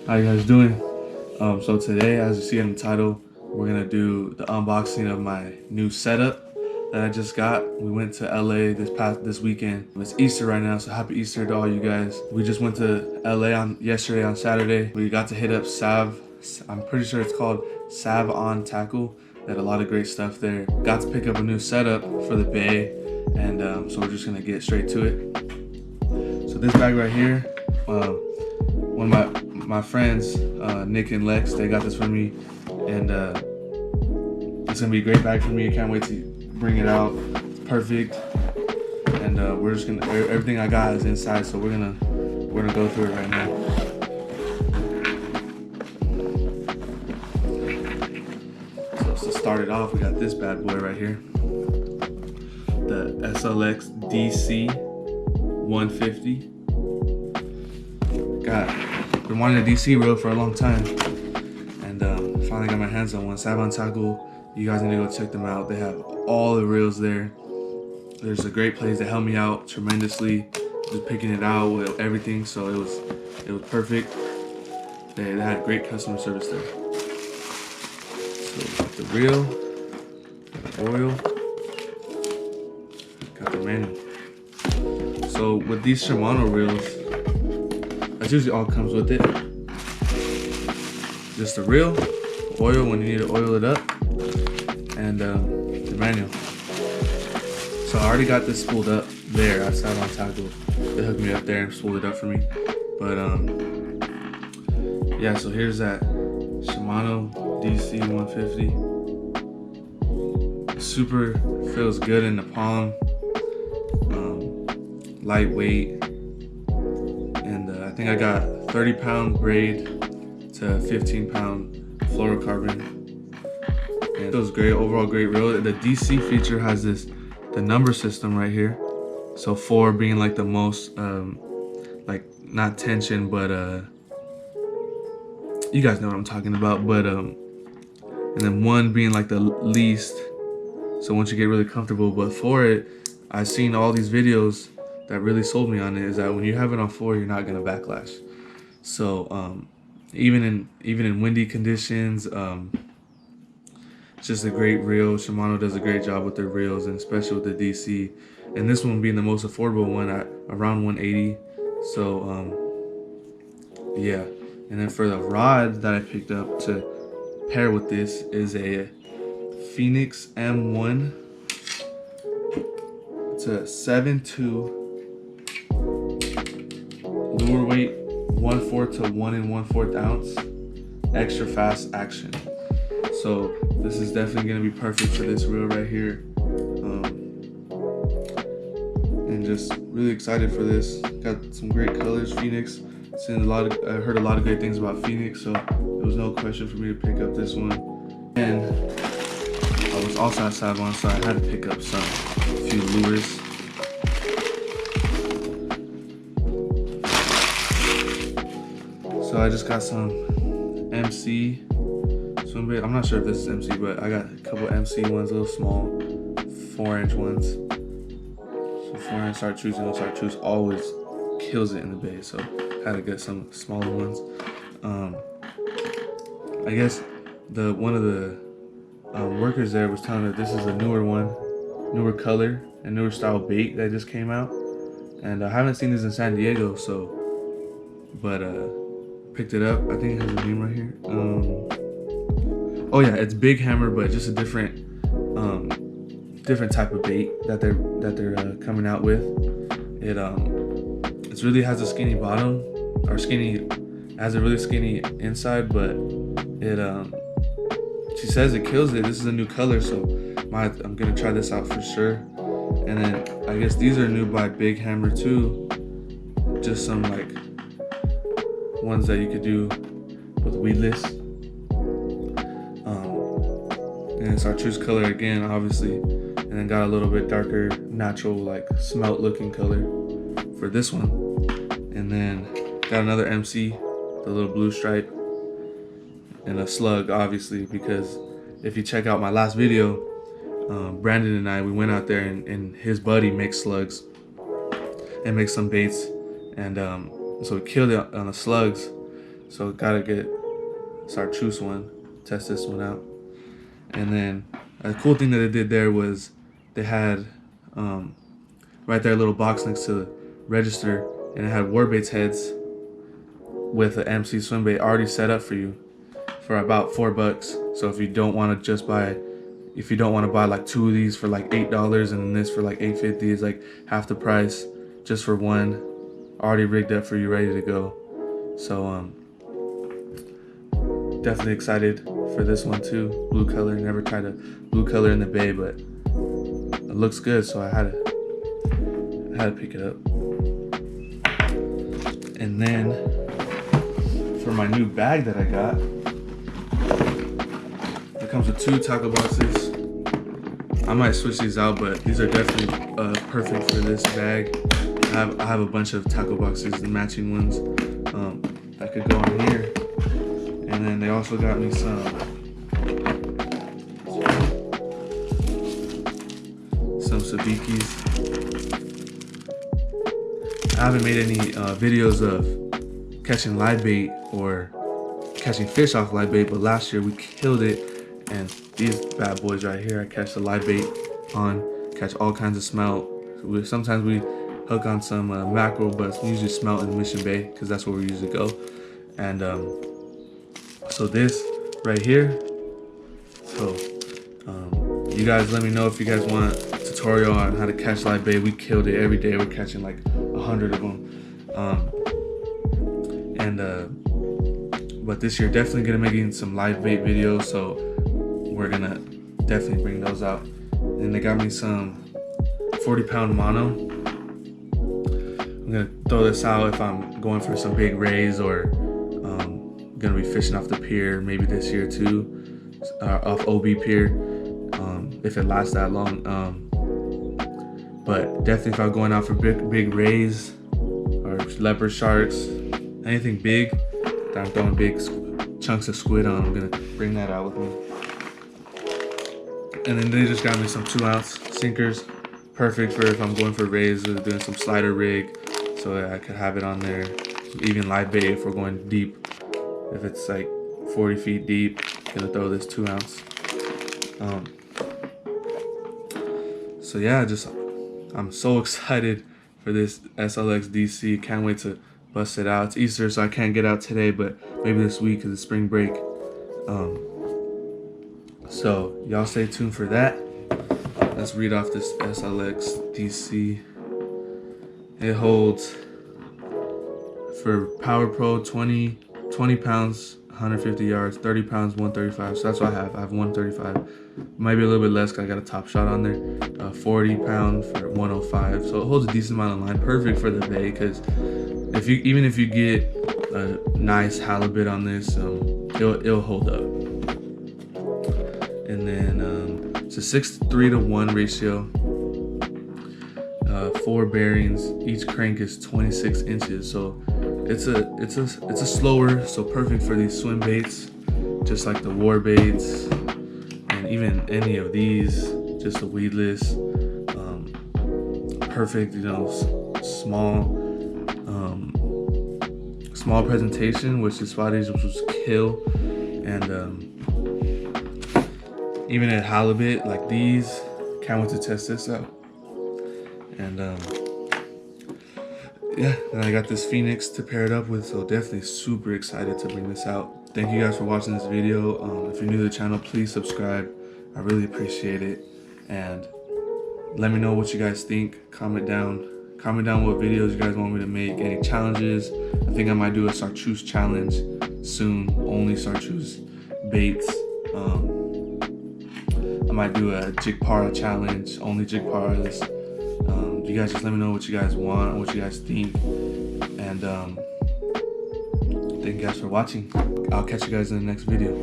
How you guys doing? So today, as you see in the title, we're gonna do the unboxing of my new setup that I just got. We went to LA this weekend. It's Easter right now, so happy Easter to all you guys. We just went to LA yesterday on Saturday. We got to hit up I'm pretty sure it's called Sav-On Tackle. They had a lot of great stuff there. Got to pick up a new setup for the Bay, and so we're just gonna get straight to it. So this bag right here, one of my friends, Nick and Lex, they got this for me, and it's gonna be a great bag for me. I can't wait to bring it out. It's perfect, and we're just gonna, everything I got is inside, so we're gonna go through it right now. So to start it off, we got this bad boy right here, the SLX DC 150. Been wanting a DC reel for a long time, and finally got my hands on one. Sav-On Tackle, you guys need to go check them out. They have all the reels there. There's a great place. They helped me out tremendously, just picking it out with everything. So it was perfect. They had great customer service there. So got the reel, got the oil, got the manual. So with these Shimano reels, that's usually all comes with it. Just the reel, oil when you need to oil it up, and the manual. So I already got this spooled up there. I sat on Tackle. They hooked me up there and spooled it up for me. But yeah, so here's that Shimano DC 150. Super feels good in the palm. Lightweight. I think I got 30-pound braid to 15-pound fluorocarbon, and it was great. Overall great reel. The DC feature has the number system right here, so 4 being like the most like not tension, but you guys know what I'm talking about, but and then 1 being like the least, so once you get really comfortable. But for it, I've seen all these videos that really sold me on it, is that when you have it on 4, you're not gonna backlash. So even in windy conditions, it's just a great reel. Shimano does a great job with their reels, and especially with the DC. And this one being the most affordable one at around 180. So yeah. And then for the rod that I picked up to pair with this is a Phenix M1. It's a 7.2 lure weight, 1/4 to 1 1/4 ounce, extra fast action. So this is definitely gonna be perfect for this reel right here, and just really excited for this. Got some great colors. Phenix. I heard a lot of great things about Phenix, so it was no question for me to pick up this one. And I was also at Sav-On, so I had to pick up a few lures. So I just got some MC Swimbaits. I'm not sure if this is MC, but I got a couple MC ones, little small 4-inch ones. So 4-inch chartreuse, and chartreuse always kills it in the Bay, so had to get some smaller ones. I guess one of the workers there was telling me that this is a newer color and newer style bait that just came out, and I haven't seen this in San Diego, so picked it up. I think it has a name right here. Oh yeah, it's Big Hammer, but just a different type of bait that they're coming out with. It really has a skinny bottom, or has a really skinny inside, but she says it kills it. This is a new color, so I'm gonna try this out for sure. And then I guess these are new by Big Hammer too. Just some like ones that you could do with weedless. And it's chartreuse color again, obviously, and then got a little bit darker, natural, like smelt looking color for this one. And then got another MC, the little blue stripe, and a slug, obviously, because if you check out my last video, Brandon and we went out there, and his buddy makes slugs and makes some baits, and so we killed it on the slugs. So gotta get chartreuse one, test this one out. And then a cool thing that they did there was they had right there a little box next to the register, and it had WARBAITS heads with an MC Swimbait already set up for you for about $4. So if you don't want to just buy, if you don't want to buy like 2 of these for like $8 and then this for like $8.50, it's like half the price just for one, already rigged up for you, ready to go. So definitely excited for this one too. Blue color. Never tried a blue color in the bay, but it looks good, so I had to pick it up. And then for my new bag that I got, it comes with 2 tackle boxes. I might switch these out, but these are definitely perfect for this bag. I have a bunch of tackle boxes and matching ones that could go in here. And then they also got me some sabikis. I haven't made any videos of catching live bait or catching fish off live bait, but last year we killed it. And these bad boys right here, I catch the live bait on, catch all kinds of smelt. Sometimes we hook on some mackerel, but we usually smelt in Mission Bay because that's where we usually go. And so this right here, so you guys let me know if you guys want a tutorial on how to catch live bait. We killed it every day. We're catching like 100 of them. But this year definitely gonna making some live bait videos, so we're gonna definitely bring those out. And they got me some 40-pound mono. I'm gonna throw this out if I'm going for some big rays or gonna be fishing off the pier maybe this year too, off OB pier, if it lasts that long. But definitely if I'm going out for big rays or leopard sharks, anything big that I'm throwing big chunks of squid on, I'm gonna bring that out with me. And then they just got me some 2-ounce sinkers, perfect for if I'm going for rays or doing some slider rig, so that I could have it on there. Even live bait if we're going deep. If it's like 40 feet deep, gonna throw this 2-ounce. So yeah, I'm so excited for this SLX DC. Can't wait to bust it out. It's Easter, so I can't get out today, but maybe this week because it's spring break. So y'all stay tuned for that. Let's read off this SLX DC. It holds for Power Pro 20 pounds, 150 yards, 30 pounds, 135. So that's what I have. I have 135. Might be a little bit less because I got a top shot on there. 40 pound for 105. So it holds a decent amount of line. Perfect for the bay, because even if you get a nice halibut on this, it'll hold up. And then it's a 6:3 to 1 ratio. 4 bearings. Each crank is 26 inches. So it's a slower, so perfect for these swim baits, just like the WARBAITS, and even any of these, just the weedless. Perfect, you know, small presentation, which the spotties, which was kill, and even at halibut like these. Can't wait to test this out. And yeah, and I got this Phenix to pair it up with, so definitely super excited to bring this out. Thank you guys for watching this video. If you're new to the channel, please subscribe. I really appreciate it. And let me know what you guys think. Comment down what videos you guys want me to make, any challenges. I think I might do a chartreuse challenge soon, only chartreuse baits. I might do a jig para challenge, only jig paras. You guys just let me know what you guys want, what you guys think. And thank you guys for watching. I'll catch you guys in the next video.